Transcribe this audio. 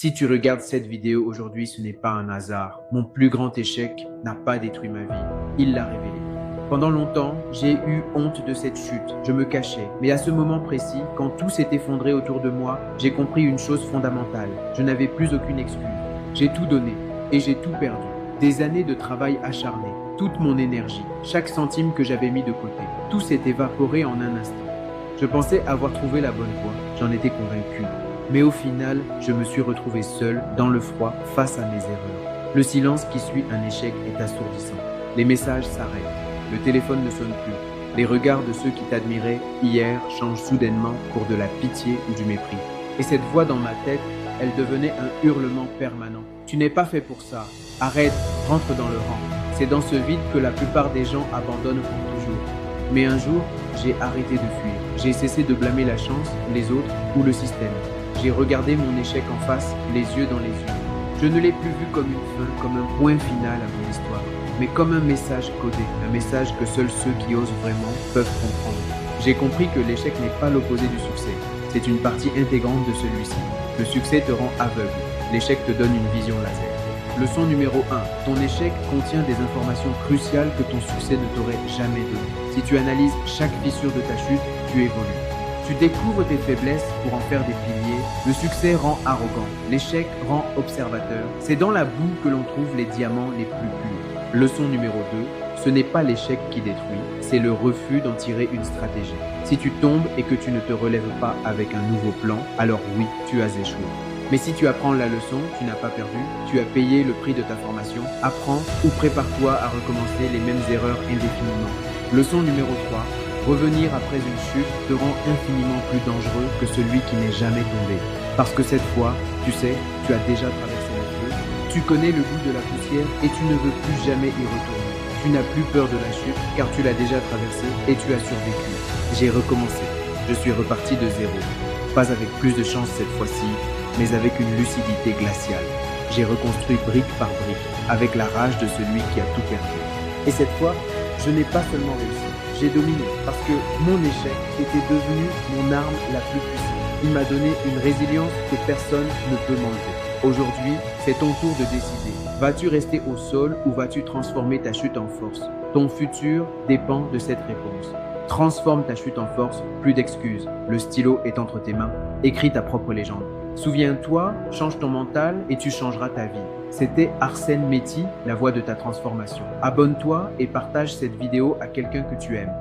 Si tu regardes cette vidéo aujourd'hui, ce n'est pas un hasard. Mon plus grand échec n'a pas détruit ma vie. Il l'a révélé. Pendant longtemps, j'ai eu honte de cette chute. Je me cachais. Mais à ce moment précis, quand tout s'est effondré autour de moi, j'ai compris une chose fondamentale. Je n'avais plus aucune excuse. J'ai tout donné et j'ai tout perdu. Des années de travail acharné, toute mon énergie, chaque centime que j'avais mis de côté, tout s'est évaporé en un instant. Je pensais avoir trouvé la bonne voie. J'en étais convaincu. Mais au final, je me suis retrouvé seul, dans le froid, face à mes erreurs. Le silence qui suit un échec est assourdissant. Les messages s'arrêtent. Le téléphone ne sonne plus. Les regards de ceux qui t'admiraient hier changent soudainement pour de la pitié ou du mépris. Et cette voix dans ma tête, elle devenait un hurlement permanent. Tu n'es pas fait pour ça. Arrête, rentre dans le rang. C'est dans ce vide que la plupart des gens abandonnent pour toujours. Mais un jour, j'ai arrêté de fuir. J'ai cessé de blâmer la chance, les autres ou le système. J'ai regardé mon échec en face, les yeux dans les yeux. Je ne l'ai plus vu comme une fin, comme un point final à mon histoire, mais comme un message codé, un message que seuls ceux qui osent vraiment peuvent comprendre. J'ai compris que l'échec n'est pas l'opposé du succès, c'est une partie intégrante de celui-ci. Le succès te rend aveugle, l'échec te donne une vision laser. Leçon numéro 1. Ton échec contient des informations cruciales que ton succès ne t'aurait jamais données. Si tu analyses chaque fissure de ta chute, tu évolues. Tu découvres tes faiblesses pour en faire des piliers. Le succès rend arrogant, l'échec rend observateur. C'est dans la boue que l'on trouve les diamants les plus purs. Leçon numéro 2. Ce n'est pas l'échec qui détruit, c'est le refus d'en tirer une stratégie. Si tu tombes et que tu ne te relèves pas avec un nouveau plan, alors oui, tu as échoué. Mais si tu apprends la leçon, tu n'as pas perdu, tu as payé le prix de ta formation, apprends ou prépare-toi à recommencer les mêmes erreurs indéfiniment. Leçon numéro 3. Revenir après une chute te rend infiniment plus dangereux que celui qui n'est jamais tombé. Parce que cette fois, tu sais, tu as déjà traversé le feu, tu connais le goût de la poussière et tu ne veux plus jamais y retourner. Tu n'as plus peur de la chute car tu l'as déjà traversée et tu as survécu. J'ai recommencé. Je suis reparti de zéro. Pas avec plus de chance cette fois-ci, mais avec une lucidité glaciale. J'ai reconstruit brique par brique avec la rage de celui qui a tout perdu. Et cette fois, je n'ai pas seulement réussi. J'ai dominé parce que mon échec était devenu mon arme la plus puissante. Il m'a donné une résilience que personne ne peut m'enlever. Aujourd'hui, c'est ton tour de décider. Vas-tu rester au sol ou vas-tu transformer ta chute en force? Ton futur dépend de cette réponse. Transforme ta chute en force, plus d'excuses. Le stylo est entre tes mains. Écris ta propre légende. Souviens-toi, change ton mental et tu changeras ta vie. C'était Arsène Méty, la voix de ta transformation. Abonne-toi et partage cette vidéo à quelqu'un que tu aimes.